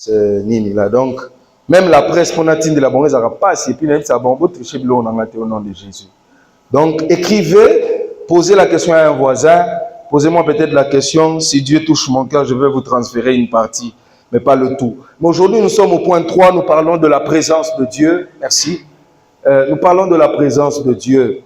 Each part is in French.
C'est Nini là. Donc, même la presse, on a dit de la bonne, ça passe, et puis ça va tricher au nom de Jésus. Donc, écrivez, posez la question à un voisin, posez-moi peut-être la question, si Dieu touche mon cœur, je vais vous transférer une partie, mais pas le tout. Mais aujourd'hui, nous sommes au point 3, nous parlons de la présence de Dieu. Merci. Nous parlons de la présence de Dieu.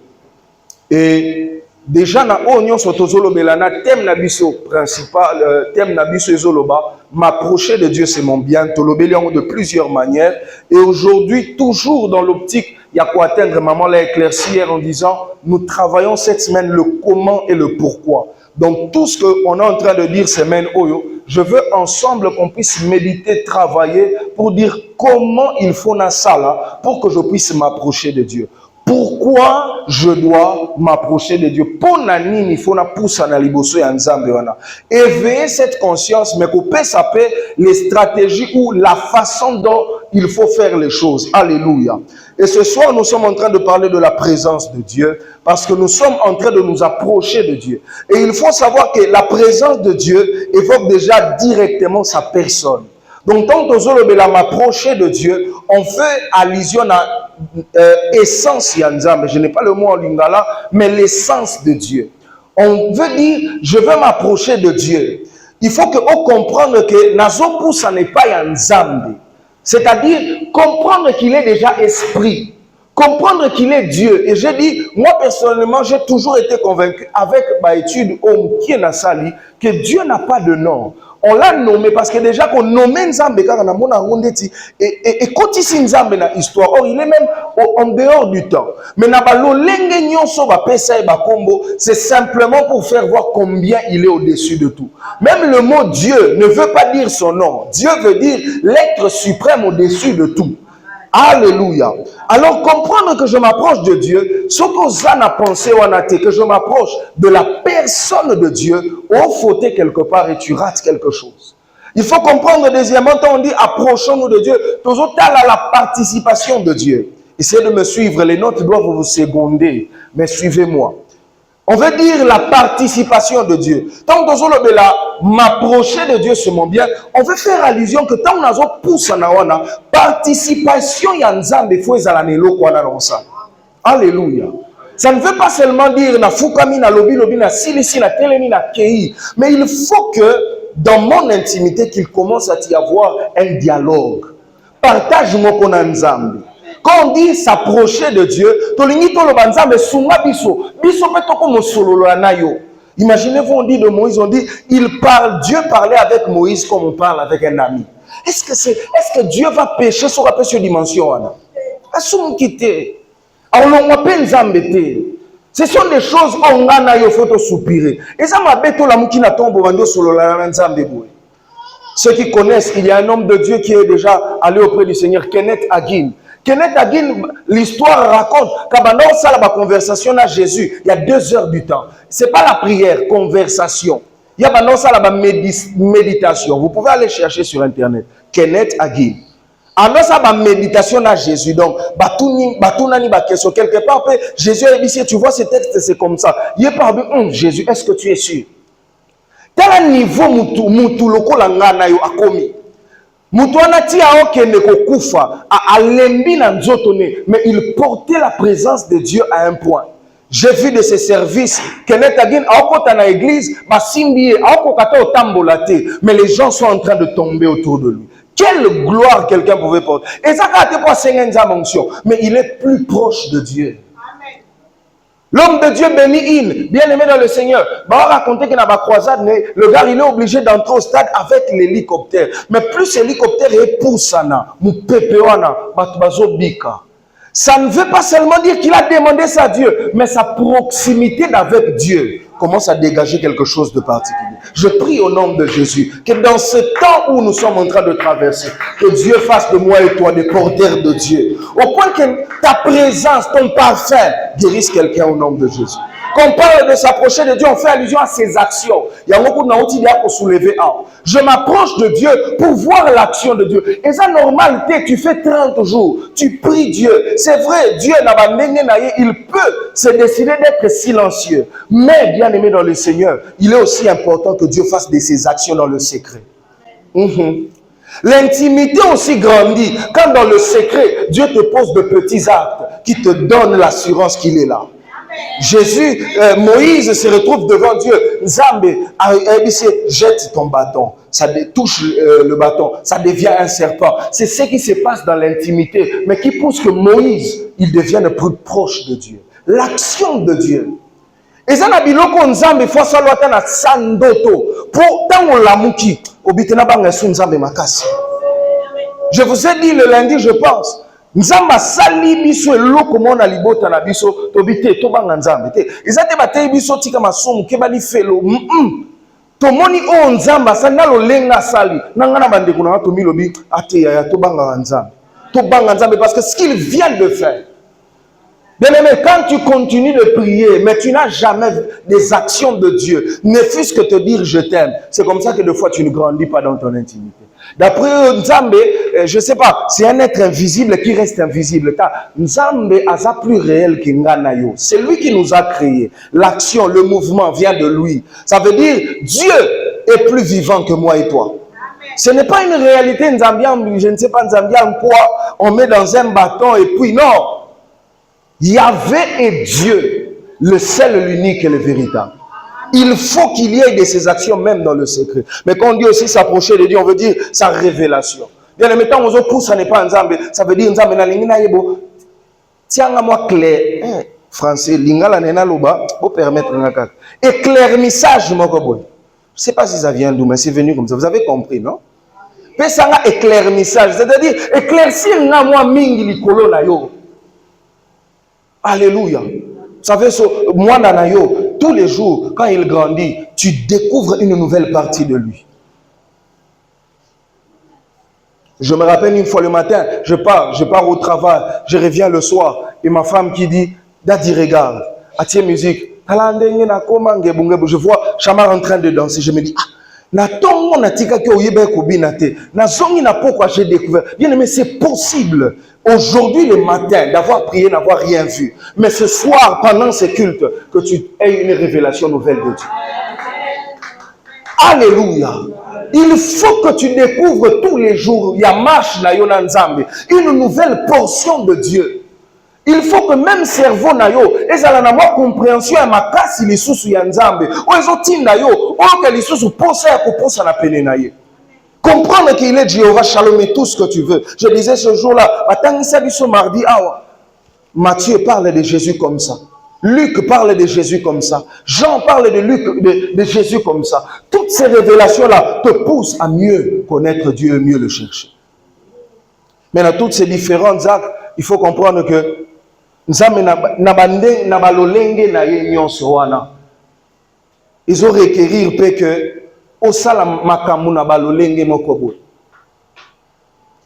Et déjà, na onyon sotozolo belana thème nabiso principal, thème nabiso ezoloba, m'approcher de Dieu c'est mon bien, tolobeliango de plusieurs manières. Et aujourd'hui, toujours dans l'optique, il y a quoi atteindre, maman l'a éclairci hier en disant, nous travaillons cette semaine le comment et le pourquoi. Donc tout ce qu'on est en train de dire semaine Oyo, je veux ensemble qu'on puisse méditer, travailler pour dire comment il faut na ça là pour que je puisse m'approcher de Dieu. Pourquoi je dois m'approcher de Dieu? Pour nani il faut na poussa na liboso ya nzambe wana. Éveiller cette conscience, mais qu'on peut saper les stratégies ou la façon dont il faut faire les choses. Alléluia. Et ce soir, nous sommes en train de parler de la présence de Dieu parce que nous sommes en train de nous approcher de Dieu. Et il faut savoir que la présence de Dieu évoque déjà directement sa personne. Donc, tant que m'approcher de Dieu, on fait allusion à essence Yanzam. Je n'ai pas le mot en lingala, mais l'essence de Dieu. On veut dire, je veux m'approcher de Dieu. Il faut que on comprenne que Nazopu, ça n'est pas Yanzambe. C'est-à-dire comprendre qu'il est déjà esprit. Comprendre qu'il est Dieu. Et j'ai dit, moi personnellement, j'ai toujours été convaincu avec ma étude qui est Nassali, que Dieu n'a pas de nom. On l'a nommé parce que déjà qu'on nomme Nzambe car on a mon arrondeti et quand il Nzambe na histoire, or il est même en dehors du temps. Mais na balo lenge nyonso ba pesa e ba kombo, c'est simplement pour faire voir combien il est au-dessus de tout. Même le mot Dieu ne veut pas dire son nom. Dieu veut dire l'être suprême au-dessus de tout. Alléluia. Alors comprendre que je m'approche de Dieu, ce que ça n'a pensé ou que je m'approche de la personne de Dieu, on fauté quelque part et tu rates quelque chose. Il faut comprendre deuxièmement, quand on dit approchons-nous de Dieu, toujours à la participation de Dieu. Essayez de me suivre, les notes doivent vous seconder, mais suivez-moi. On veut dire la participation de Dieu. Tant que m'approcher de Dieu, c'est mon bien. On veut faire allusion que tant que nous pousse en awana, participation yanzambe faut ezalanelo kwa na ronsa. Alléluia. Ça ne veut pas seulement dire na fukami na lobi lobi na silisi na telemi na kei, mais il faut que dans mon intimité qu'il commence à y avoir un dialogue. Partage mon kona nzambe. Quand on dit s'approcher de Dieu, imaginez-vous, on dit de Moïse, on dit, Dieu parlait avec Moïse comme on parle avec un ami. Est-ce que Dieu va pécher sur la dimension? Ce sont des choses qu'on a il faut soupirer. Et ça m'a bêté la moukina tombe sur le. Ceux qui connaissent, il y a un homme de Dieu qui est déjà allé auprès du Seigneur, Kenneth Hagin. Kenneth Hagin, l'histoire raconte qu'abandon ça la conversation à Jésus, il y a 2 heures du temps. C'est pas la prière, conversation. Il y a abandon ça la méditation. Vous pouvez aller chercher sur internet. Kenneth Hagin. Alors ça la méditation à Jésus. Donc, batounani ba question quelque part. Jésus a dit si tu vois ce texte, c'est comme ça. Il est parmi Jésus, est-ce que tu es sûr? Tel niveau mutu loko la ngana yo akomi. Mutuana tia okende kokufa a alembi na nzotone, mais il portait la présence de Dieu à un point. J'ai vu de ses services, Kenneth Hagin a okota na église, basimbi a okokata otambolate, mais les gens sont en train de tomber autour de lui. Quelle gloire quelqu'un pouvait porter. Et ça a été pour Seigneur mention, mais il est plus proche de Dieu. L'homme de Dieu béni bien aimé dans le Seigneur. On va raconter qu'il y a une croisade, mais le gars il est obligé d'entrer au stade avec l'hélicoptère. Mais plus l'hélicoptère est poussana, ça ne veut pas seulement dire qu'il a demandé ça à Dieu, mais sa proximité avec Dieu commence à dégager quelque chose de particulier. Je prie au nom de Jésus que dans ce temps où nous sommes en train de traverser, que Dieu fasse de moi et toi des porteurs de Dieu. Au point que ta présence, ton parfum guérisse quelqu'un au nom de Jésus. Quand on parle de s'approcher de Dieu, on fait allusion à ses actions. Il y a beaucoup de gens pour soulever un. Je m'approche de Dieu pour voir l'action de Dieu. Et ça, normalité, tu fais 30 jours. Tu pries Dieu. C'est vrai, Dieu n'a pas il peut se décider d'être silencieux. Mais, bien aimé dans le Seigneur, il est aussi important que Dieu fasse de ses actions dans le secret. L'intimité aussi grandit quand dans le secret, Dieu te pose de petits actes qui te donnent l'assurance qu'il est là. Jésus, Moïse se retrouve devant Dieu. Nzambe, jette ton bâton. Ça touche le bâton. Ça devient un serpent. C'est ce qui se passe dans l'intimité, mais qui pousse que Moïse, il devienne plus proche de Dieu. L'action de Dieu. Et ça, biloko nzambe fois ça loata na sandoto. Pour tant on lamuki, obitena banga su nzambe makasi. Je vous ai dit le lundi, je pense. Nzamba sali biso eloko mona libota na biso tobite to banga nzambe te. Izate batei biso tika masumu ke bali felo. To moni o nzamba sanalo lenga sali. Nanga na bande kuna to milobi ate ya to banga nzambe. To banga nzambe parce que ce qu'il vient de faire. Bien-aimé, quand tu continues de prier, mais tu n'as jamais des actions de Dieu, ne fût-ce que te dire je t'aime, c'est comme ça que des fois tu ne grandis pas dans ton intimité. D'après Nzambe, je ne sais pas, c'est un être invisible qui reste invisible. Car Nzambe a plus réel que Nganayo. C'est lui qui nous a créés. L'action, le mouvement vient de lui. Ça veut dire Dieu est plus vivant que moi et toi. Ce n'est pas une réalité Nzambian, je ne sais pas Nzambian quoi, on met dans un bâton et puis non. Yahvé est Dieu, le seul, l'unique et le véritable. Il faut qu'il y ait de ces actions même dans le secret. Mais quand on dit aussi s'approcher de Dieu, on veut dire sa révélation. Bien, le mettant aux autres, ça n'est pas Nzambe. Ça veut dire Nzambe na lingina yebo. Tiens à moi clair. Français, lingala nena loba, pour permettre ngaka. Éclairmissage moko boy. Je ne sais pas si ça vient d'où, mais c'est venu comme ça. Vous avez compris, non? Mais ça a éclairmissage, c'est-à-dire éclaircir na moi mingi likolo na yo. Alléluia. Vous savez, moi, Nanayo, tous les jours, quand il grandit, tu découvres une nouvelle partie de lui. Je me rappelle une fois le matin, je pars au travail, je reviens le soir, et ma femme qui dit, Daddy, regarde, attire musique. Je vois Chamar en train de danser, je me dis, na tongo na tika ki oyebe kobina te na zongi na pourquoi j'ai découvert. Bien aimé, c'est possible aujourd'hui le matin d'avoir prié, n'avoir rien vu, mais ce soir pendant ce culte que tu aies une révélation nouvelle de Dieu. Alléluia. Il faut que tu découvres tous les jours, il y a marche na yo na Nzambe, une nouvelle portion de Dieu. Il faut que même cerveau na yo ezala na moi compréhension ya makasi lisusu ya Nzambe o ezotinda yo o ke lisusu posa ya koposa na pene na ye. Comprendre qu'il est Jéhovah Shalom et tout ce que tu veux. Je disais ce jour-là, atangisa biso mardi awa. Matthieu parle de Jésus comme ça. Luc parle de Jésus comme ça. Jean parle de Jésus comme ça. Toutes ces révélations-là te poussent à mieux connaître Dieu et mieux le chercher. Mais dans toutes ces différentes actes, il faut comprendre que Nzambe na bande na balolenge na ye nyonso wana. Ils ont requérir pe que osala makambu na balolenge moko boye.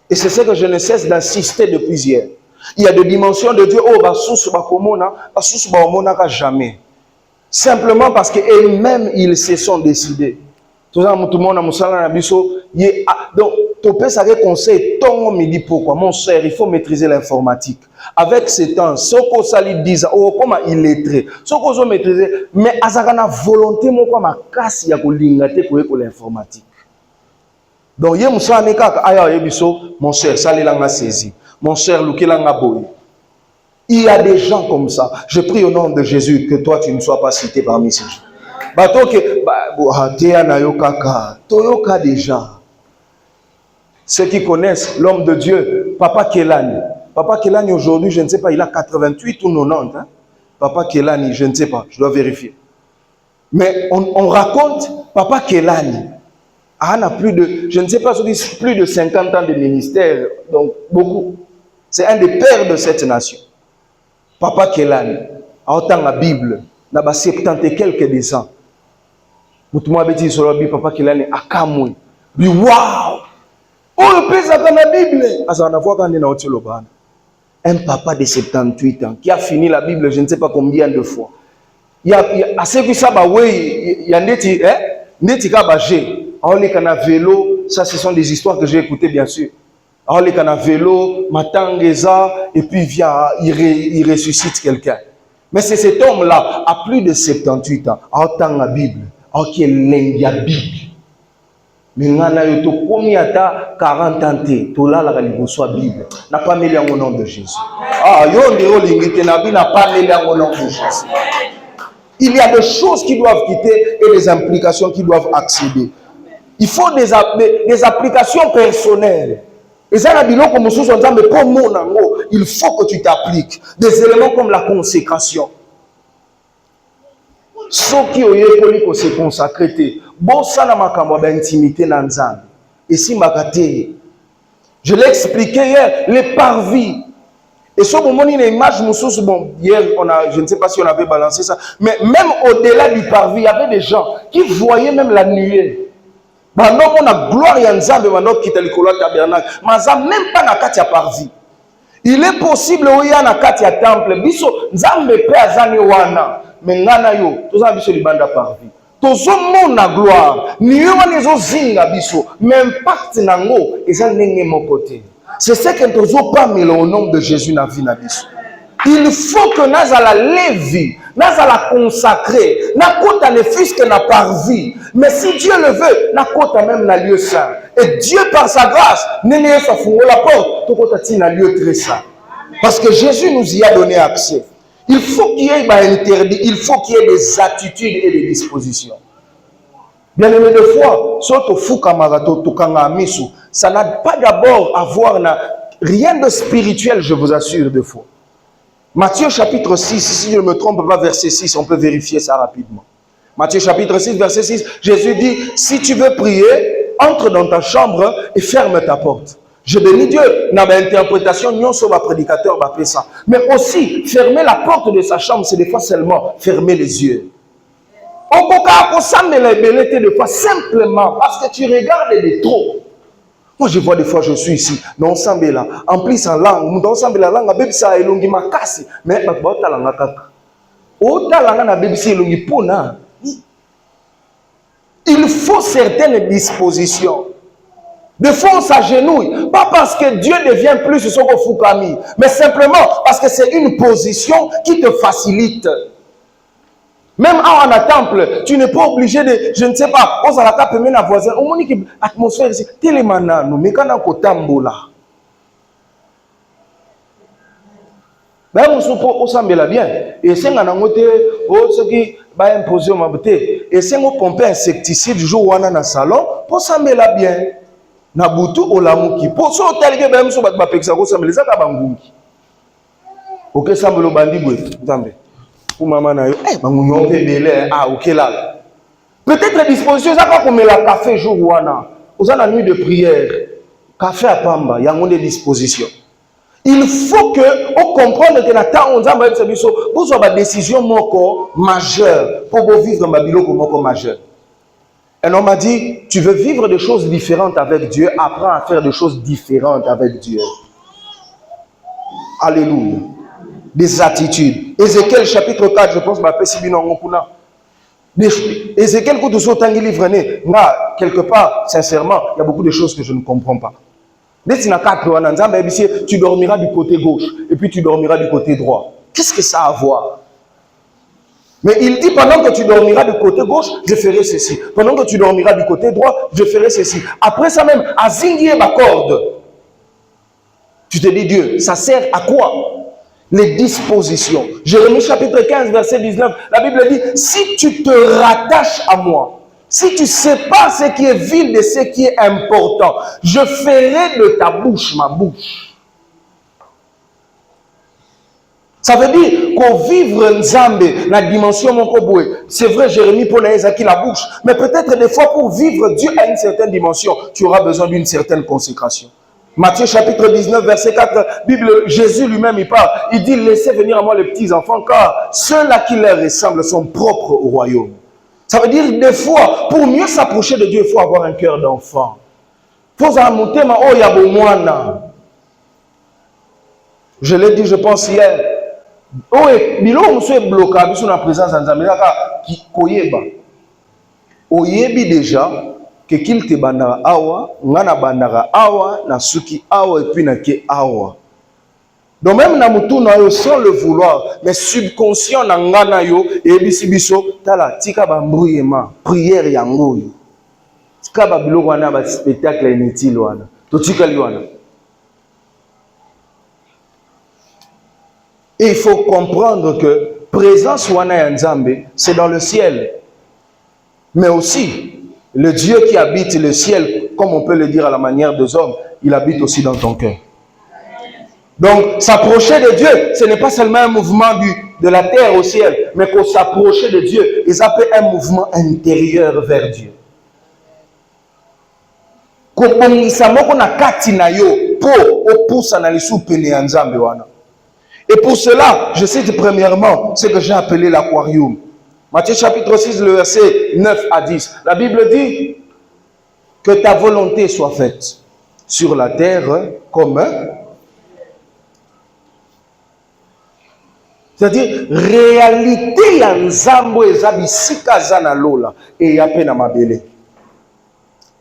Et c'est ce que je ne cesse d'insister depuis hier. Il y a des dimensions de Dieu oh basusu bakomona, basusu baomona ka jamais. Simplement parce que eux-mêmes ils se sont décidés. Tout ça tout le monde a musala na biso donc ton père savait conseil ton midi pourquoi mon cher il faut maîtriser l'informatique avec ces temps soko sali disent oh comment il est très soko zo maîtriser mais azaka na volonté moko makasi ya kolinga te ko l'informatique donc ye musala ne kaka aya yebiso mon cher salelanga saisi mon cher lukelanga boy. Il y a des gens comme ça. Je prie au nom de Jésus que toi tu ne sois pas cité parmi ces gens. Toyoka déjà. Ceux qui connaissent l'homme de Dieu, Papa Kelani. Papa Kelani aujourd'hui, je ne sais pas, il a 88 ou 90. Hein? Papa Kelani, je ne sais pas, je dois vérifier. Mais on raconte Papa Kelani. Il a plus de, je ne sais pas, plus de 50 ans de ministère, donc beaucoup. C'est un des pères de cette nation. Papa Kelani, a autant la Bible, n'a pas 70 et quelques des ans. Moutouma beti sur la Bible, Papa Kelani, a kamoué. Bi waouh! Oh, le pèse dans la Bible! Asa, on a vu quand on est dans le un papa de 78 ans qui a fini la Bible, je ne sais pas combien de fois. Il y a assez que ça, il y a neti kabagé. Alors les canaux vélo, ça ce sont des histoires que j'ai écoutées bien sûr. Alors les canaux vélo, matangeza, et puis il ressuscite quelqu'un. Mais c'est cet homme-là, à plus de 78 ans, en tant la Bible, en qui est la Bible. Mais ngana yo to komi ata 40 ans te to la la liboso Bible n'a pas mêlé au nom de Jésus. Ah yo ndero lingite na bi n'a pas mêlé au nom de Jésus. Il y a des choses qui doivent quitter et des implications qui doivent accéder. Il faut des applications personnelles. Et ça, il faut que tu t'appliques. Des éléments comme la consécration. Ceux qui ont eu se consacrer, bon, ça n'a pas d'intimité dans le et si je l'ai expliqué hier, les parvis. Et ce moment, il y a une image, bon, hier, je ne sais pas si on avait balancé ça, mais même au-delà du parvis, il y avait des gens qui voyaient même la nuée. Maintenant, on a gloire et Nzambe, maintenant, qui est le tabernacle. Mais même pas dans la parvis. Il est possible, oui, dans la temple, biso, Nzambe pe azani wana, mais ngana yo, tous en biso libanda parvis. Tous en na gloire, ni yo wana zo zinga biso, mais impact nango, ezan nenge mon côté. C'est ce que nous avons pas mis au nom de Jésus dans la vie. Il faut que nous la lever, nous la consacrer, nous la ne fût que n'a pas vie. Mais si Dieu le veut, nous même dans lieu saint. Et Dieu par sa grâce, nous avons la porte, nous avons un lieu très saint. Parce que Jésus nous y a donné accès. Il faut qu'il y ait interdit, il faut qu'il y ait des attitudes et des dispositions. Bien aimé de foi, ça n'a pas d'abord à voir rien de spirituel, je vous assure de foi. Matthieu chapitre 6, si je ne me trompe pas, verset 6, on peut vérifier ça rapidement. Matthieu chapitre 6, verset 6, Jésus dit, si tu veux prier, entre dans ta chambre et ferme ta porte. Je bénis Dieu, dans l'interprétation, nous sommes prédicateurs, ça. Mais aussi, fermer la porte de sa chambre, c'est des fois seulement fermer les yeux. On peut de fois simplement parce que tu regardes de trop. Moi, je vois des fois, je suis ici, non, ensemble là, en plus en langue, non, ensemble la langue, baby ça elongi makasi, mais ma bota la ngakaka. Ota la na baby ça elongi pona. Il faut certaines dispositions. Des fois, on s'agenouille, pas parce que Dieu devient plus ce qu'on fout Camille, mais simplement parce que c'est une position qui te facilite. Même en un temple, tu n'es pas obligé de, je ne sais pas, on s'en a tapé même à voisin. On m'a dit que l'atmosphère ici, télémana, nous, mais quand on a un tambola. Ben, on s'en met là bien. Et c'est un angoté, ce qui va imposer ma beauté. Et c'est un pompe insecticide du jour où on a dans le salon, pour s'en mettre là bien. Nabutu olamuki. Pour ça, tel que ben, on va faire ça, on s'en met les akabangungi. Ok, ça me le bandit, vous maman na yo peut-être les dispositions ça pas comme la café jour wana aux la nuit de prière café à pamba il y a des dispositions. Il faut que on comprenne que na temps on a besoin de décision moko majeure pour vivre dans biloko moko majeur. Et on m'a dit tu veux vivre des choses différentes avec Dieu, apprends à faire des choses différentes avec Dieu. Alléluia. Des attitudes. Ézéchiel chapitre 4, je pense, Ézéchiel, quelque part, sincèrement, il y a beaucoup de choses que je ne comprends pas. Tu dormiras du côté gauche et puis tu dormiras du côté droit. Qu'est-ce que ça a à voir? Mais il dit, pendant que tu dormiras du côté gauche, je ferai ceci. Pendant que tu dormiras du côté droit, je ferai ceci. Après ça même, à zinguer ma corde. Tu te dis, Dieu, ça sert à quoi? Les dispositions. Jérémie chapitre 15, verset 19, la Bible dit, si tu te rattaches à moi, si tu sépares ce qui est vil de ce qui est important, je ferai de ta bouche ma bouche. Ça veut dire qu'on vivre Nzambe, la dimension mon koboué. C'est vrai, Jérémie pour qui la bouche, mais peut-être des fois pour vivre Dieu à une certaine dimension, tu auras besoin d'une certaine consécration. Matthieu chapitre 19, verset 4, Bible, Jésus lui-même il parle, il dit, laissez venir à moi les petits enfants, car ceux-là qui leur ressemblent sont propres au royaume. Ça veut dire, des fois, pour mieux s'approcher de Dieu, il faut avoir un cœur d'enfant. Il faut monter ma oh yabomoana. Je l'ai dit, je pense hier. Oh, bilo monsieur bloqué sur la présence d'Anzamela qui koyeba. Oyebi déjà que qu'il te bandara awa, ngana bandara awa, na suki awa et puis na ke awa. Donc même na mutu na yo sans le vouloir, mais subconscient na ngana yo et bisi biso tala tika ba mbuyema prière yango yo. tika ba biloko wana ba spectacle inutile wana totikali wana. Et il faut comprendre que présence wana ya Nzambe, c'est dans le ciel. Mais aussi, le Dieu qui habite le ciel, comme on peut le dire à la manière des hommes, il habite aussi dans ton cœur. Donc, s'approcher de Dieu, ce n'est pas seulement un mouvement de la terre au ciel, mais qu'on s'approcher de Dieu, ils appellent un mouvement intérieur vers Dieu. Et pour cela, je cite premièrement ce que j'ai appelé l'aquarium. Matthieu chapitre 6, le verset 9 à 10. La Bible dit que ta volonté soit faite sur la terre comme... C'est-à-dire, réalité ya nzambo ezabisika zana lola et yape na mabele.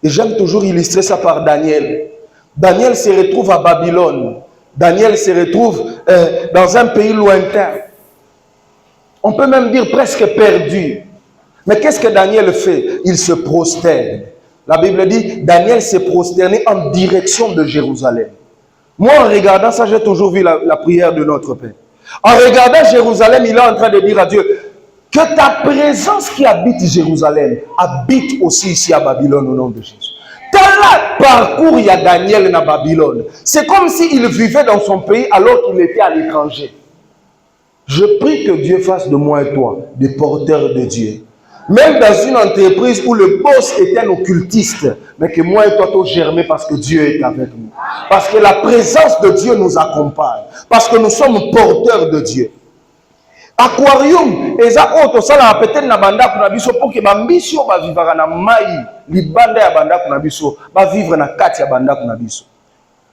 Et j'aime toujours illustrer ça par Daniel. Daniel se retrouve à Babylone. Daniel se retrouve dans un pays lointain. On peut même dire presque perdu. Mais qu'est-ce que Daniel fait? Il se prosterne. La Bible dit, Daniel s'est prosterné en direction de Jérusalem. Moi, en regardant ça, j'ai toujours vu la prière de notre Père. En regardant Jérusalem, il est en train de dire à Dieu, que ta présence qui habite Jérusalem habite aussi ici à Babylone au nom de Jésus. Tel parcours il y a Daniel dans Babylone. C'est comme s'il vivait dans son pays alors qu'il était à l'étranger. Je prie que Dieu fasse de moi et toi des porteurs de Dieu. Même dans une entreprise où le boss est un occultiste, mais que moi et toi, tous germer parce que Dieu est avec nous. Parce que la présence de Dieu nous accompagne. Parce que nous sommes porteurs de Dieu. Aquarium, eza auto sala peut-être na banda kuna biso pour que bambisio ba vivra na mai, libanda ya banda kuna biso, ba vivre na kati ya banda kuna biso.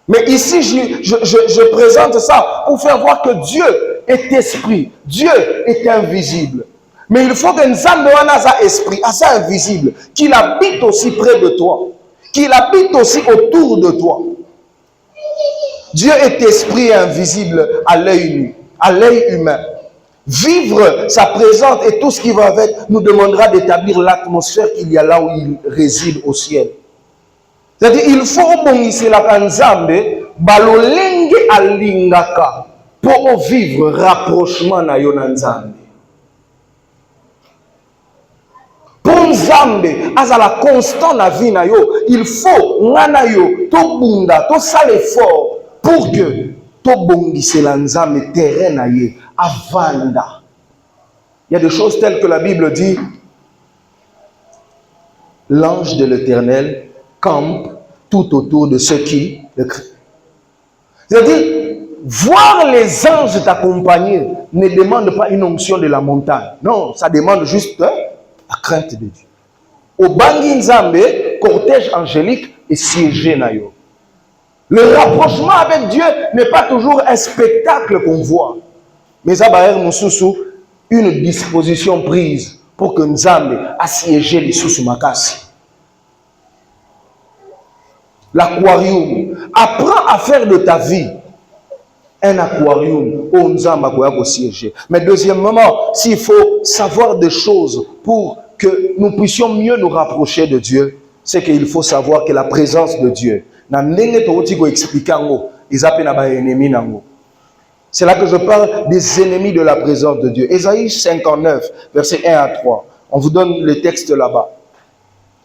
Mais ici, je présente ça pour faire voir que Dieu est esprit. Dieu est invisible. Mais il faut que Nzambe wana za esprit, asa invisible, qu'il habite aussi près de toi, qu'il habite aussi autour de toi. Dieu est esprit invisible à l'œil nu, à l'œil humain. Vivre sa présence et tout ce qui va avec nous demandera d'établir l'atmosphère qu'il y a là où il réside au ciel. C'est-à-dire, il faut bongiser la Nzambe, balolenge alingaka, pour vivre rapprochement na yo na Nzambe. Pour Nzambe, azala constant na vie na yo, il faut ngana yo, to bunda, to sal effort, pour que to bongise la Nzambe terrain na ye, avanda. Il y a des choses telles que la Bible dit, l'ange de l'Éternel campe tout autour de ceux qui le crient. C'est-à-dire, voir les anges t'accompagner ne demande pas une onction de la montagne. Non, ça demande juste la crainte de Dieu. Au Bangi Nzambe, cortège angélique est siégé na yo. Le rapprochement avec Dieu n'est pas toujours un spectacle qu'on voit. Mais ça va être une disposition prise pour que Nzambe assiégé les sous makasi. L'aquarium. Apprends à faire de ta vie un aquarium où Nzambe a siégé. Mais deuxièmement, s'il faut savoir des choses pour que nous puissions mieux nous rapprocher de Dieu, c'est qu'il faut savoir que la présence de Dieu, c'est là que je parle des ennemis de la présence de Dieu. Ésaïe 59, versets 1 à 3. On vous donne le texte là-bas.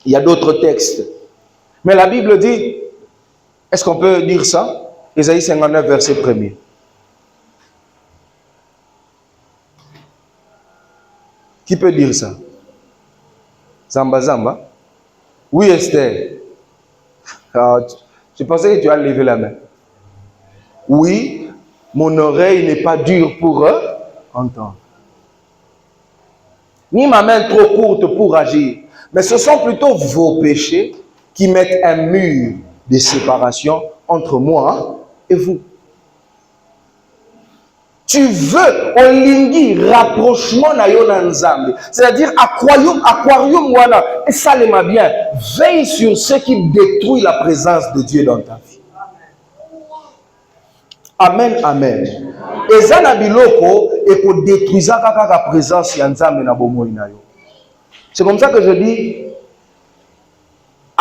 Il y a d'autres textes. Mais la Bible dit, est-ce qu'on peut dire ça? Ésaïe 59, verset 1er. Qui peut dire ça? Zamba Zamba? Oui, Esther. Je pensais que tu as levé la main. Oui, mon oreille n'est pas dure pour entendre. Ni ma main trop courte pour agir. Mais ce sont plutôt vos péchés qui mettent un mur de séparation entre moi et vous. Tu veux olingi rapprochement na yo na Nzambe. C'est-à-dire aquarium wana et ça l'est bien. Veille sur ce qui détruit la présence de Dieu dans ta vie. Amen, amen. Et ça na biloko et pour détruire la présence ya Nzambe na bomoi na yo. C'est comme ça que je dis,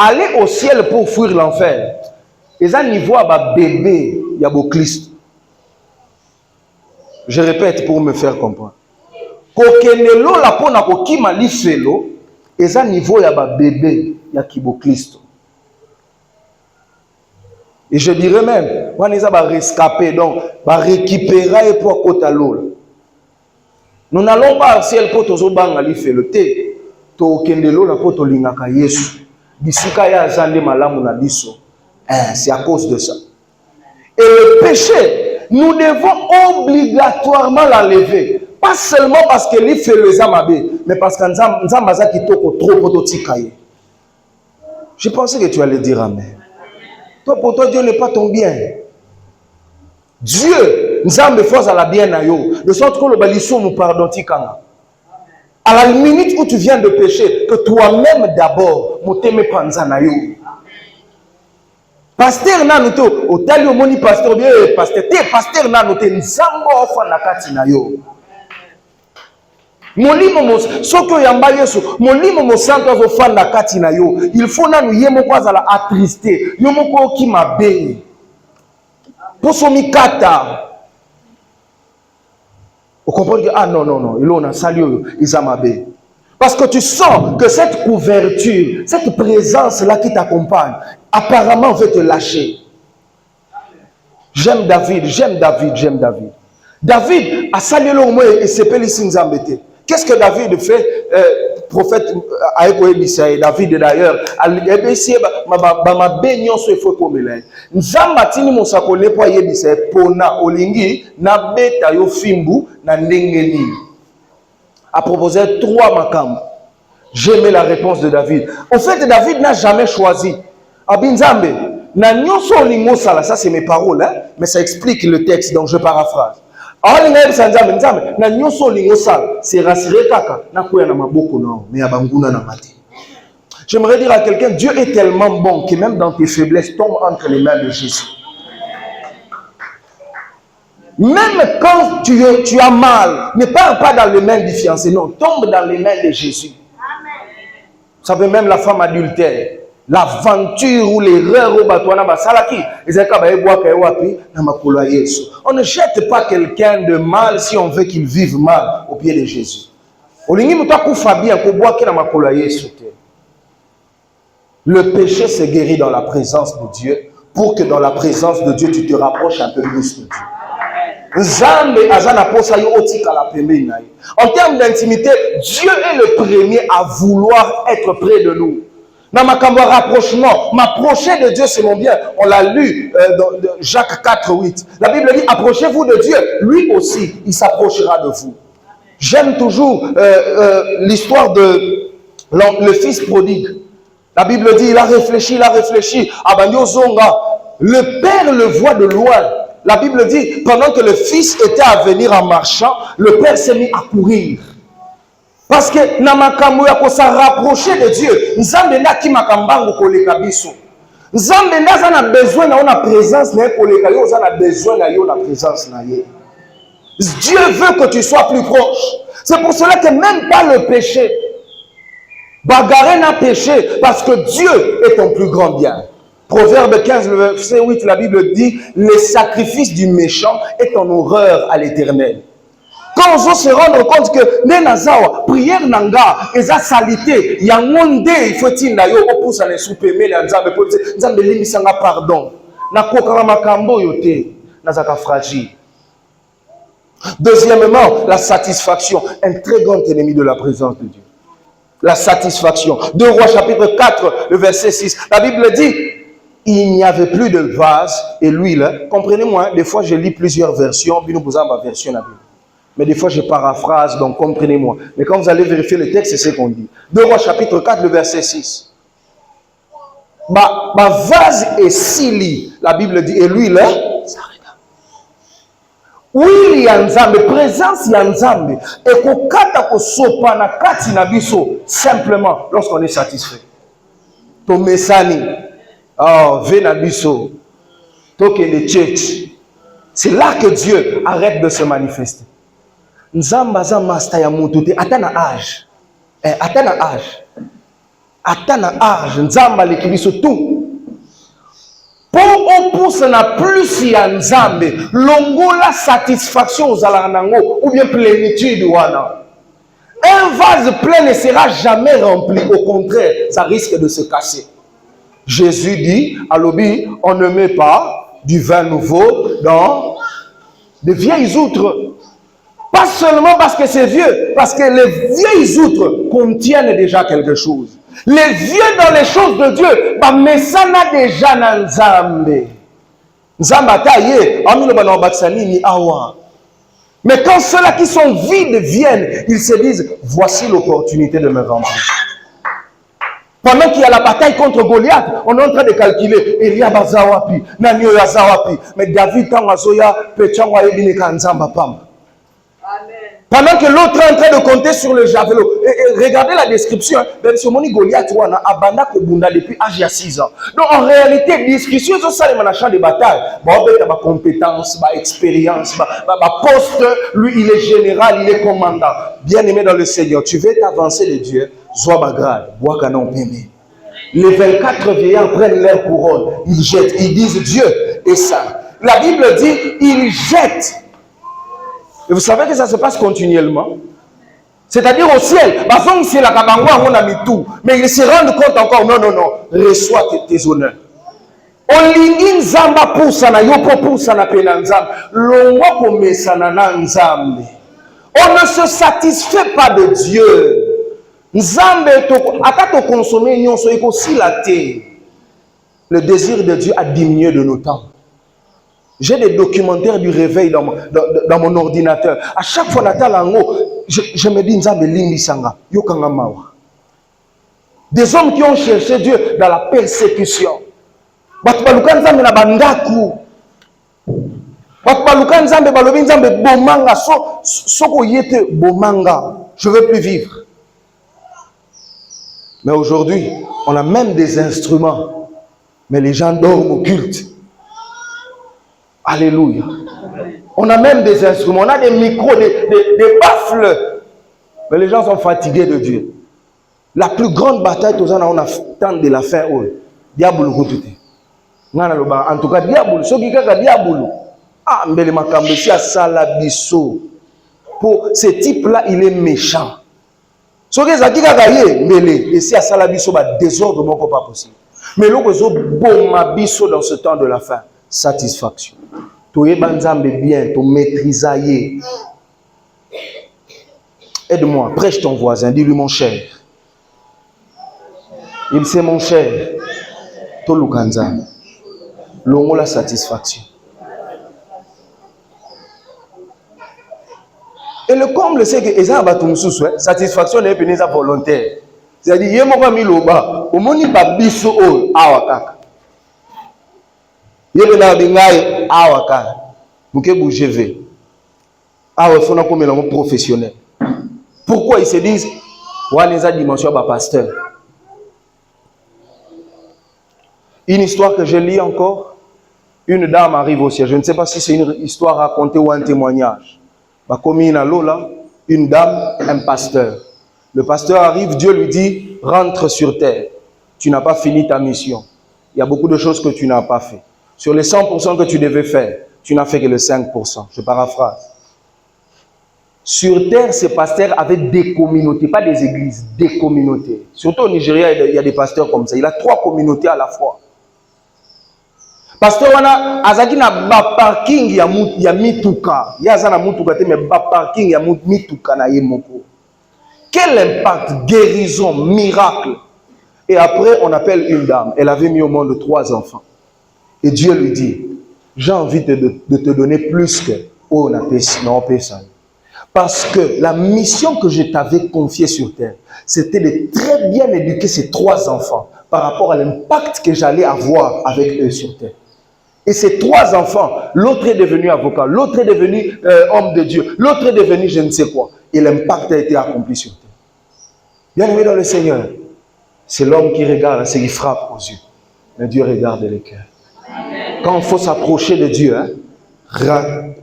aller au ciel pour fuir l'enfer. Et ça niveau à bébé, il y a beau Christ. Je répète pour me faire comprendre. Kokenelo la pona kokima lifelo, et ça niveau ya ba bébé ya kibo Christ. Et je dirais même, on les a rescapés, donc va récupérer pour kota l'eau. Nous n'allons pas au ciel pour tous banga lifelo te, to kendelo la poto lingaka Yesu. Bisika ya zande malamu na biso. C'est à cause de ça. Et le péché, nous devons obligatoirement l'enlever. Pas seulement parce que lui fait les amabé, mais parce que Nzambaza qui toko trop prototikaye. Je pensais que tu allais dire amen. Toi, pour toi, Dieu n'est pas ton bien. Dieu, Nzambe force à la bien à yo. De sorte que le balisson nous pardonne tikanga. À la minute où tu viens de pécher, que toi-même d'abord, moteme panza na yo. Pasteur na noté, au tali au moni pasteur bien, pasteur na noté, Nzambo ofa na kati na yo. Molimo mos, soko yamba yesu, molimo mosanto ofa na kati na yo. Il faut na nous yemo kwa zala attristé, yomo ko ki mabe. Poso mikata. Vous comprenez que, ah non, il a sali Isamabe. Parce que tu sens que cette couverture, cette présence-là qui t'accompagne, apparemment veut te lâcher. J'aime David. David a salué l'homme et s'appelle Nzambete. Qu'est-ce que David fait? Prophète David d'ailleurs, ma bénion se fait comme il Nzambatini mosakole po yebisa pona olingi na beta yo fimbu na ndengeni. A proposé 3 makam. J'aimais la réponse de David. Au fait, David n'a jamais choisi. Abinzambe, na nyonso olingo sala, ça c'est mes paroles, hein? Mais ça explique le texte, donc je paraphrase. J'aimerais dire à quelqu'un, Dieu est tellement bon que même dans tes faiblesses, tombe entre les mains de Jésus. Même quand tu as mal, ne pars pas dans les mains du fiancé, non, tombe dans les mains de Jésus. Vous savez, même la femme adultère, l'aventure ou l'erreur au batouana basalaki, on ne jette pas quelqu'un de mal si on veut qu'il vive mal au pied de Jésus. Le péché se guérit dans la présence de Dieu, pour que dans la présence de Dieu tu te rapproches un peu plus de Dieu. En termes d'intimité, Dieu est le premier à vouloir être près de nous. Dans ma rapprochement, m'approcher de Dieu, c'est mon bien. On l'a lu dans Jacques 4:8. La Bible dit, approchez-vous de Dieu. Lui aussi, il s'approchera de vous. J'aime toujours l'histoire de le fils prodigue. La Bible dit, il a réfléchi. Le père le voit de loin. La Bible dit, pendant que le fils était à venir en marchant, le père s'est mis à courir. Parce que namakambo ya ko sa rapprocher de Dieu, nzambe na ki makambango koleka biso. Nzambe na na besoin na ona présence na koleka yo, na besoin na yo la présence na ye. Dieu veut que tu sois plus proche. C'est pour cela que même pas le péché. Bagarre n'a péché parce que Dieu est ton plus grand bien. Proverbe 15, le verset 8, la Bible dit, le sacrifice du méchant est en horreur à l'Éternel. Quand on se rendre compte que Nenazawa, prière nanga, et sa salité, il y a un monde, il faut qu'il y ait un pouce à les souper, mais Nzambe limisanga pardon. Na kokara makambo yote, nazaka fragile. Deuxièmement, la satisfaction, un très grand ennemi de la présence de Dieu. La satisfaction. 2 Rois chapitre 4, le verset 6. La Bible dit, il n'y avait plus de vase et l'huile. Comprenez-moi, des fois je lis plusieurs versions, puis nous posons ma version la Bible. Mais des fois je paraphrase, donc comprenez-moi. Mais quand vous allez vérifier le texte, c'est ce qu'on dit. 2 Rois chapitre 4, le verset 6. Ma vase est sili, la Bible dit, et l'huile, oui, yanzambe, présence yanzambe, et kokata ko sopa na kati na biso, simplement, lorsqu'on est satisfait. To mesani, oh, vena biso, toke le church. C'est là que Dieu arrête de se manifester. Nzamba za masta ya mutute, atana âge. Atana âge. Atana âge, nzamba l'équilibre tout. Pour ça n'a plus y a nzambe, longo la satisfaction aux alanango ou bien plénitude wana. Un vase plein ne sera jamais rempli, au contraire, ça risque de se casser. Jésus dit, à l'obi, on ne met pas du vin nouveau dans de vieilles outres. Pas seulement parce que c'est vieux, parce que les vieilles outres contiennent déjà quelque chose. Les vieux dans les choses de Dieu, bah, mais ça n'a déjà dans Nzambe. Nzamba taillé, amino bana batsani ni awa. Mais quand ceux-là qui sont vides viennent, ils se disent, voici l'opportunité de me remplir. Pendant qu'il y a la bataille contre Goliath, on est en train de calculer, Elia bazawapi, Nanio yazawapi, mais David tangazoya, Pechangwa ebineka Nzamba pam. Pendant que l'autre est en train de compter sur le javelot. Et regardez la description. Ben, ce moni Goliath wana abanda kobunda depuis âge de 6 ans. Donc en réalité, discussion sur ça les champ de bataille. Bah ma compétence, ma expérience, ma poste, lui il est général, il est commandant. Bien-aimé dans le Seigneur, tu veux t'avancer de Dieu, sois bagrade, bois canon pémé. Les 24 vieillards prennent leur couronne, ils jettent, ils disent Dieu et ça. La Bible dit, ils jettent. Et vous savez que ça se passe continuellement. C'est-à-dire au ciel, mais ils se rendent compte encore, non, reçois tes honneurs. On ne se satisfait pas de Dieu. Le désir de Dieu a diminué de nos temps. J'ai des documentaires du réveil dans mon ordinateur. À chaque fois, je me dis, des hommes qui ont cherché Dieu dans la persécution. Je ne veux plus vivre. Mais aujourd'hui, on a même des instruments. Mais les gens dorment au culte. Alléluia. On a même des instruments, on a des micros, des baffles. Mais les gens sont fatigués de Dieu. La plus grande bataille, on a tant de la fin. Diable. En tout cas, diable. Ah, mais le makambeshi a salabiso. Pour ce type-là, il est méchant. Ce qui est dit, et si à salabiso, désordre, mon pas possible. Mais l'eau bon mabiso dans ce temps de la fin. Satisfaction. Tu es bien, tu maîtrises. Aide-moi, prêche ton voisin, dis-lui mon cher. Il sait mon cher. Tu lukanza. L'ongo la satisfaction. Et le comble, c'est que ça va satisfaction n'est pas volontaire. C'est-à-dire, il y a un miloba, au moni babiso o awakaka. Il y a un bingaï awakaka. Bouquet bouger. Ah, il faut comme un professionnel. Pourquoi ils se disent, Waneza dimension ba pasteur. Une histoire que je lis encore. Une dame arrive au ciel. Je ne sais pas si c'est une histoire racontée ou un témoignage. Comme une dame, un pasteur. Le pasteur arrive, Dieu lui dit, rentre sur terre. Tu n'as pas fini ta mission. Il y a beaucoup de choses que tu n'as pas fait. Sur les 100% que tu devais faire, tu n'as fait que le 5%. Je paraphrase. Sur terre, ces pasteurs avaient des communautés, pas des églises, des communautés. Surtout au Nigeria, il y a des pasteurs comme ça. Il a 3 communautés à la fois. Pasteur wana azaki na ba parking ya mituka. Ya za na mutuka te mais ba parking ya mituka na ye moko. Quel impact, guérison, miracle. Et après on appelle une dame, elle avait mis au monde 3 enfants. Et Dieu lui dit, j'ai envie de te donner plus que oh na personne. Parce que la mission que je t'avais confiée sur terre, c'était de très bien éduquer ces 3 enfants par rapport à l'impact que j'allais avoir avec eux sur terre. Et ces 3 enfants, l'autre est devenu avocat, l'autre est devenu homme de Dieu, l'autre est devenu je ne sais quoi. Et l'impact a été accompli sur terre. Bien aimé dans le Seigneur, c'est l'homme qui regarde ce qui frappe aux yeux. Mais Dieu regarde les cœurs. Quand il faut s'approcher de Dieu,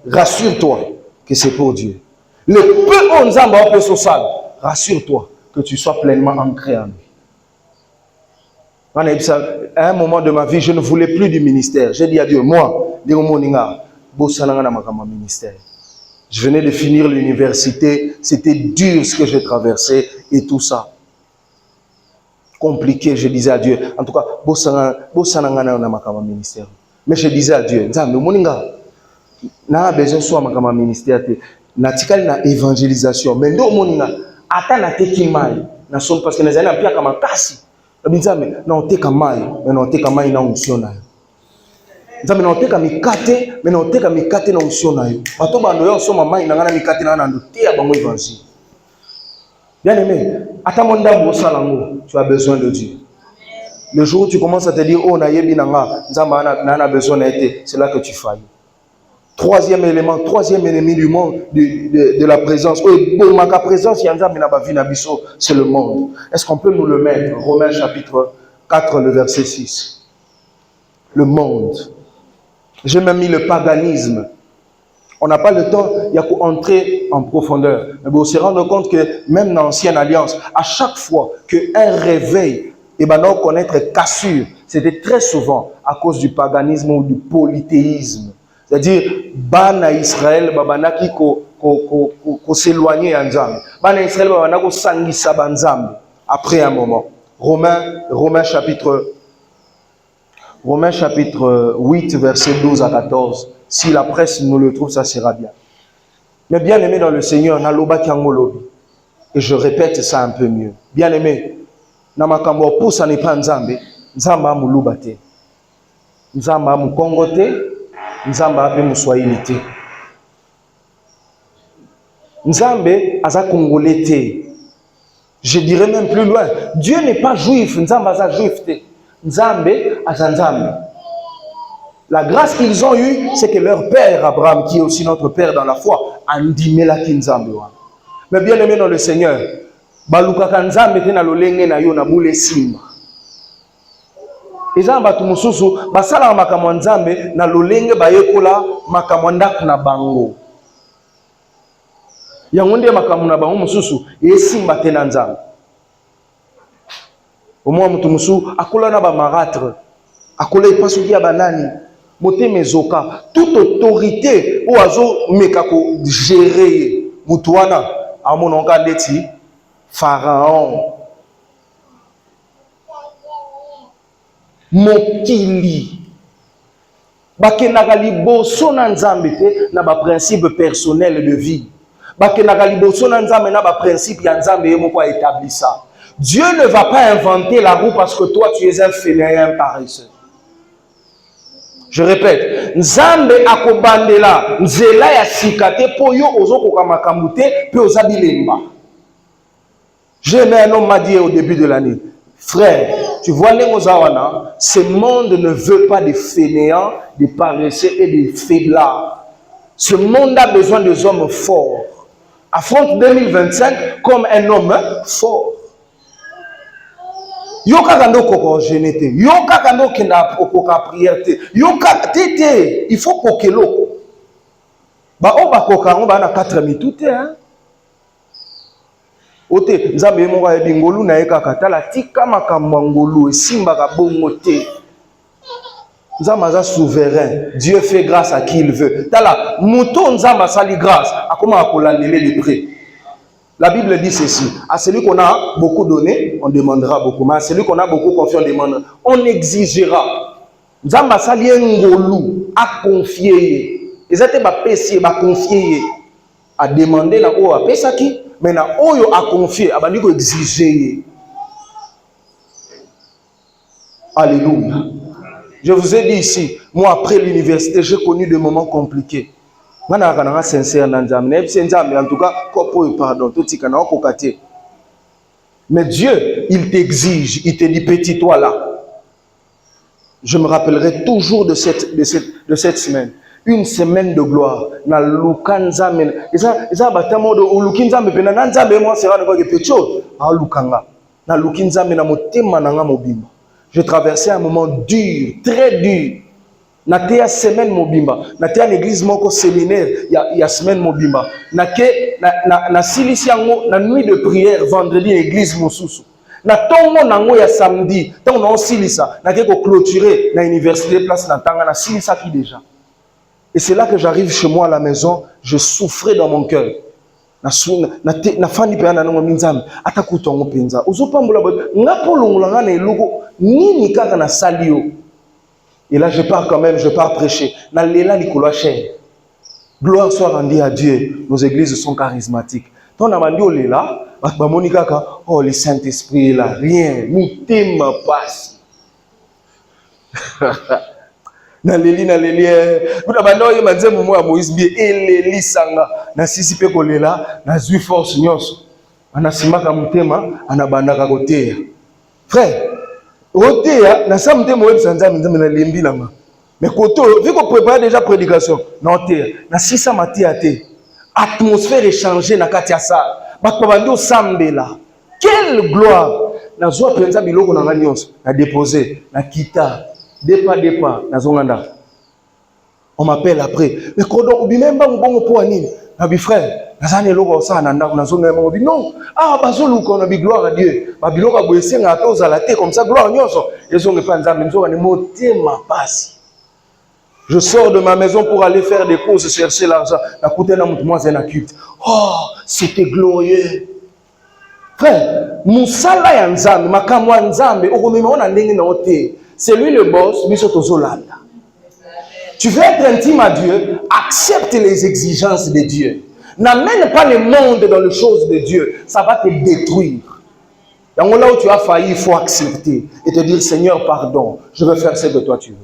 rassure-toi que c'est pour Dieu. Le peu on zamba peut social, rassure-toi que tu sois pleinement ancré en lui. À un moment de ma vie, je ne voulais plus du ministère. J'ai dit à Dieu, moi, ministère. Je venais de finir l'université, c'était dur ce que j'ai traversé et tout ça. Compliqué, je disais à Dieu. En tout cas, ministère. Mais je disais à Dieu, n'a besoin soit ma ministère, natikali na évangélisation. Mais ndo moninga, ata na teki mai, na son parce que les années pia kama kasi. Nzambe na oteka mai, mais na oteka mai na unction na yo. Nzambe na oteka mikate, mais na oteka mikate na unction na yo. Bato bando yo soma mai na ngana mikate na ngana ndote ya bango évangile. Bien aimé, ata monda bo salango, tu as besoin de Dieu. Le jour où tu commences à te dire oh na yebi nanga, nzamba na besoin na été, c'est là que tu failles. Troisième élément, troisième ennemi du monde, de la présence. Oui, bon, ma présence, c'est le monde. Est-ce qu'on peut nous le mettre? Romains chapitre 4, le verset 6. Le monde. J'ai même mis le paganisme. On n'a pas le temps, il y a qu'à entrer en profondeur. Mais vous se rendre compte que même dans l'Ancienne Alliance, à chaque fois qu'un réveil, et ben non connaître cassure, c'était très souvent à cause du paganisme ou du polythéisme. C'est-à-dire, bana Israël, babanaki ko s'éloigner en Nzambe. Bana Israël, babanako sangisa banzambe. Après un moment. Romains chapitre 8, verset 12 à 14. Si la presse nous le trouve, ça sera bien. Mais bien aimé dans le Seigneur, naloba kiangolobi. Et je répète ça un peu mieux. Bien aimé, namakambo poussa n'est pas Nzambe, Nzamba moulubate. Nzamba moukongote. Nzambe ape muswahili te. Nzambe aza congolais te. Je dirais même plus loin. Dieu n'est pas juif. Nzambe aza juif te. Nzambe aza Nzambe. La grâce qu'ils ont eue, c'est que leur père Abraham, qui est aussi notre père dans la foi, a ndimé la Nzambe. Mais bien aimé dans le Seigneur, balukaka Nzambe te na lolenge na yo na boule simba. Eza batu mususu basala makamwa Nzambe na lolenge bayekola makamwa ndako na bango. Yango nde makamwa na bango mususu esimba te na Nzambe. Omwa mutu mususu akola na ba marâtre, akola epasuki ya banani, motema ezoka, toute autorité o azo meka ko gérer mutu wana amononga ndeti Pharaon. Mokili bakenaka liboso na Nzambe te na ba principe personnel de vie. Bakenaka liboso na Nzambe na ba principe ya Nzambe ye moko établi ça. Dieu ne va pas inventer la roue parce que toi tu es un fainéant paresseux. Je répète, Nzambe akobandela nzela ya sikate po yo ozokoka makambu te pe ozabilemba. J'ai aimé un homme m'a dit au début de l'année, frère, tu vois, ce monde ne veut pas des fainéants, des paresseux et des faiblards. Ce monde a besoin des hommes forts. Affronte 2025 comme un homme fort. Yoka kando koko genete, yoka kando kenda koka prière te, yoka tete, il faut kokelo. Ba oba koka on ba na 4 mitute hein. Ote Nzambe moko ya bingolu na ekaka tala tika makambo ngolu esimba ka bongo te. Nzambe aza souverain, Dieu fait grâce à qui il veut. Tala muto Nzambe sali grâce akoma akolandele les près. La Bible dit ceci, à celui qu'on a beaucoup donné, on demandera beaucoup, mais à celui qu'on a beaucoup confié, on demandera, on exigera. Nzambe sali ngolu a confier. Ezate ba pesi ba confier a demander na o a pesaki. Maintenant, oyo a confié, abandi ko exiger. Alléluia. Je vous ai dit ici, moi après l'université, j'ai connu des moments compliqués. Je suis sincère dans Nzambe, en tout cas, pardon, tout ce qu'on a kokate. Mais Dieu, il t'exige, il te dit petit toi là. Je me rappellerai toujours de cette semaine. Une semaine de gloire. Na lukanzame. Eza batamo de ulukinzame pena nanzame moi sera de quelque chose. Ah lukanga. Na lukinzame na motema na nga mobimba. J'ai traversé un moment dur, très dur. Na te ya semaine mobimba. Na te ya l'église moko séminaire ya semaine mobimba. Na ke na silisi yango na nuit de prière vendredi église mosusu. Na tongo nango ya samedi, tant on silisa, na ko clôturer na université place na tanga na silisa qui déjà. Et c'est là que j'arrive chez moi à la maison, je souffrais dans mon cœur. Na fani pe na ngo minzambe atakuta ngo penza. Uzopambula ngapo longolanga na eloko nini kaka na salio. Et là je pars quand même, je pars prêcher. Na lela likolo cher. Gloire soit rendue à Dieu. Nos églises sont charismatiques. Ton amandi olela, ba moni kaka, oh le Saint-Esprit est là, rien, nous t'aime passe. Na leli, kuna bando yo manze mumo ya Moïse bien eleli sanga na sisi pe kolela na zui force nyonso. Anasimaka mutema, anabandaka koteya. Frère, oteya na sa mutema webisa nzambe na lembi langa. Mais koto, vu qu'on prépare déjà prédication, non terre, na sisa matia te, atmosphère est changée na katia sa, bakbabando sambela. Quelle gloire! Na zoa penza biloko na nganyos, na déposé, na kita, depa na zonganda. On m'appelle après. Mais kodo ubi memba mbongo po anini? Na bi frère, na zane loko sa na ndako na zonga mbongo bi non. Ah bazolu ko na bi gloire à Dieu. Ba biloko boyese nga to za la te comme ça gloire nyonso. Ezonge pa nzambe nzoka ni motema pasi. Je sors de ma maison pour aller faire des courses, chercher l'argent. Oh, c'était glorieux. Frère, Moussala Yanzam, Makamwa Nzambe, c'est lui le boss, tu veux être intime à Dieu, accepte les exigences de Dieu. N'amène pas le monde dans les choses de Dieu, ça va te détruire. Dans là où tu as failli, il faut accepter et te dire Seigneur, pardon, je veux faire ce que toi tu veux.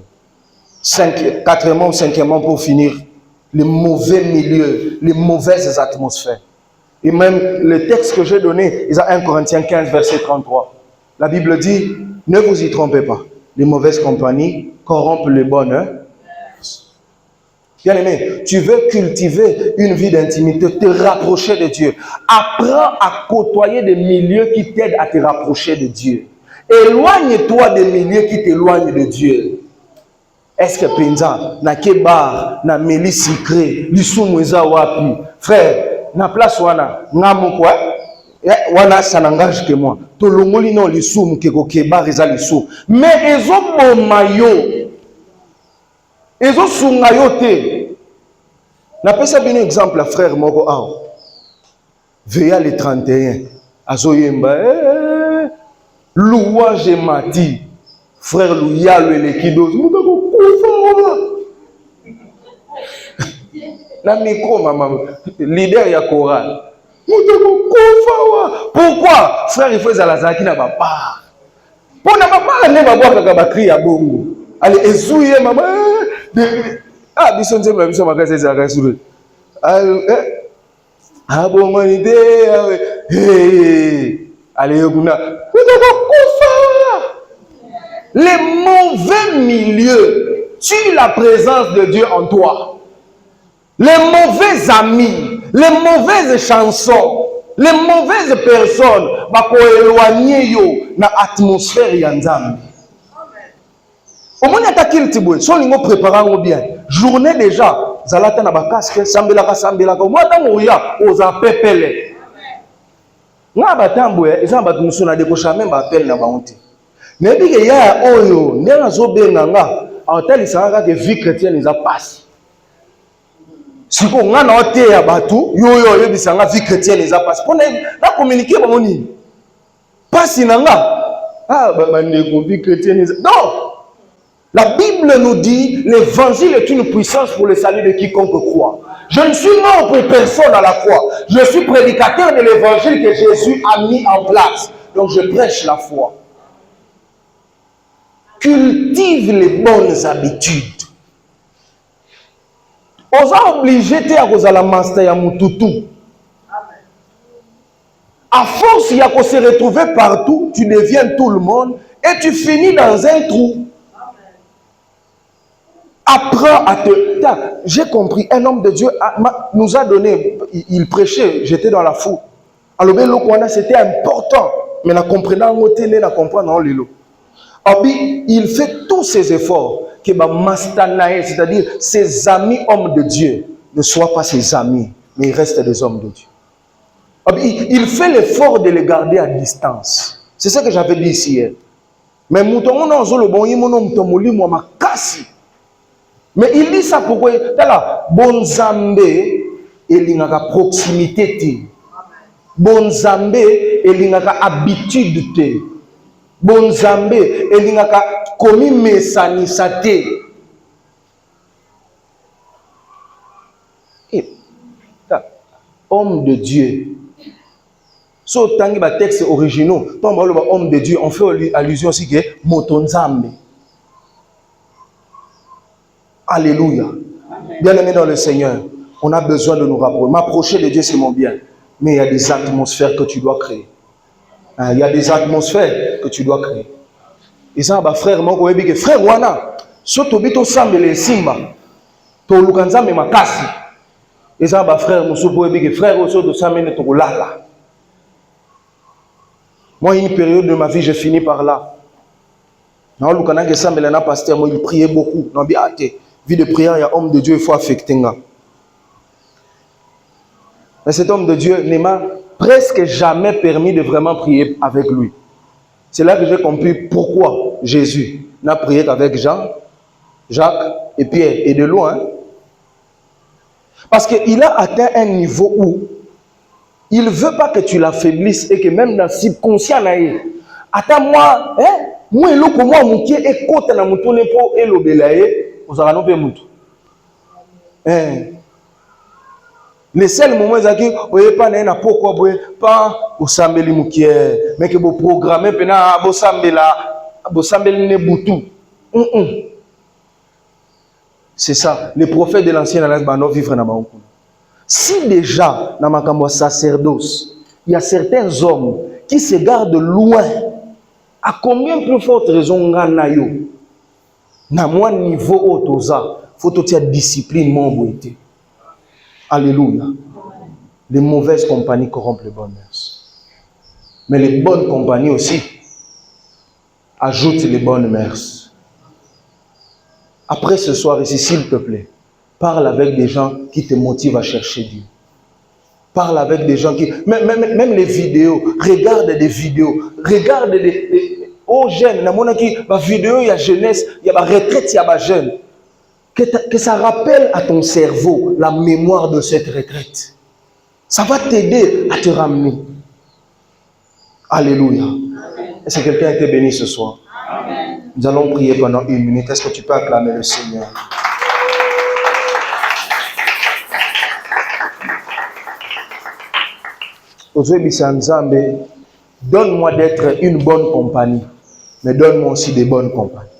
Quatrièmement ou cinquièmement pour finir, les mauvais milieux, les mauvaises atmosphères. Et même le texte que j'ai donné, il y a 1 Corinthiens 15, verset 33. La Bible dit, ne vous y trompez pas. Les mauvaises compagnies corrompent les bonnes. Bien aimé, tu veux cultiver une vie d'intimité, te rapprocher de Dieu. Apprends à côtoyer des milieux qui t'aident à te rapprocher de Dieu. Éloigne-toi des milieux qui t'éloignent de Dieu. Est-ce que Penza, na kebar, na meli secret, lisumu eza wapi? Frère, na place wana, ngamu quoi? Wana ça n'engage que moi. To longoli non lisumu keko kebar eza lisumu. Mais ezo bomayo. Ezo sungayo te. Na pesa bien exemple frère moko aw. Veilla le 31. Azo yemba louange mati. Frère Louia le lekidos. Na micro maman leader ya chorale. Pourquoi frère il faut zalazaki na papa. Pour na papa ne ba boka ka ba cri ya bongo. Allez ezouye maman. Ah biso nzemba biso makasa ezaka suru. Ah bon manide. Allez yokuna. Les mauvais milieux tuent la présence de Dieu en toi. Les mauvais amis, les mauvaises chansons, les mauvaises personnes vont éloigner yo na atmosphère ya Nzambe. Au moins attaquer tibwe, so lingo préparer bien. Journée déjà, zalata na ba casque, sambelaka. Moi tango ya oza pepele. Nga batambwe, ezamba tumuso na dekosha même appel na baonte. Mais bien que ya oyo, ndena zo benga atali sanga que vie chrétienne ils a passé. Si on a noté à Batou, yo bisanga vie chrétienne les a passé. Pour la communiquer ba moni. Pas sinanga. Ah vie chrétienne. Non. La Bible nous dit l'évangile est une puissance pour le salut de quiconque croit. Je ne suis mort pour personne à la croix. Je suis prédicateur de l'évangile que Jésus a mis en place. Donc je prêche la foi. Cultive les bonnes habitudes. On est obligé de la master ya mututu. À force, il y a qu'on se retrouver partout, tu deviens tout le monde et tu finis dans un trou. Apprends à te... J'ai compris, un homme de Dieu nous a donné, il prêchait, j'étais dans la foule. Alors, c'était important, mais la comprenant, la comprendre lilo. Il fait tous ses efforts, c'est-à-dire ses amis hommes de Dieu ne soient pas ses amis, mais ils restent des hommes de Dieu. Il fait l'effort de les garder à distance. C'est ça que j'avais dit ici hier. Mais mouton on zo le bon yimo no mouton moli moi makasi. Mais il dit ça pourquoi là bon zambé elingaka proximité te. Bon zambé elingaka habitude te. Bon zambé elingaka komi mesanisa te. Homme de Dieu. So tangi ba texte originaux, tant ba homme de Dieu, on fait allusion aussi que motonzambe. Alléluia. Bien-aimé dans le Seigneur, on a besoin de nous m'approcher de Dieu, c'est mon bien. Mais il y a des atmosphères que tu dois créer. Il y a des atmosphères que tu dois créer. Et ça, bah frère, moi, que frère wana, so tobito sambele simba, to lukanzambe makasi. Et ça, bah frère, mon frère, au de sambele to lala. Moi, une période de ma vie, j'ai fini par là. Non, Lukana que sambele na pasteur, moi, il priait beaucoup. Non, bien, vie de prière, il y a homme de Dieu, il faut affecter. Mais cet homme de Dieu ne m'a presque jamais permis de vraiment prier avec lui. C'est là que j'ai compris pourquoi Jésus n'a prié qu'avec Jean, Jacques et Pierre, et de loin. Parce qu'il a atteint un niveau où il ne veut pas que tu l'affaiblisses et que même dans le subconscient, attends moi, moi, je et côte na mouton pour et l'obélaye, vous avez un mouton. Le seul moment où vous n'avez pas pourquoi pas au sambeli moukier, mais que vous programmez pena bo sambeli ne boutou. C'est ça. Les prophètes de l'ancien alliance bano vivre na maoukou. Si déjà dans ma sacerdoce, il y a certains hommes qui se gardent loin, à combien plus forte raison nganayo na moi niveau otoza, faut que discipline mon beauté. Alléluia. Les mauvaises compagnies corrompent les bonnes mœurs. Mais les bonnes compagnies aussi ajoutent les bonnes mœurs. Après ce soir ici, s'il te plaît, parle avec des gens qui te motivent à chercher Dieu. Parle avec des gens qui... Même les vidéos, regarde des vidéos, regarde des... Oh jeunes, dans mon vidéo, il y a jeunesse, il y a retraite, il y a jeune. Que ça rappelle à ton cerveau la mémoire de cette retraite. Ça va t'aider à te ramener. Alléluia. Est-ce que quelqu'un a été béni ce soir? Amen. Nous allons prier pendant 1 minute. Est-ce que tu peux acclamer le Seigneur? Donne-moi d'être une bonne compagnie, mais donne-moi aussi des bonnes compagnies.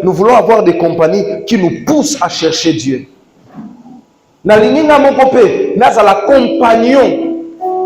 Nous voulons avoir des compagnies qui nous poussent à chercher Dieu. La compagnon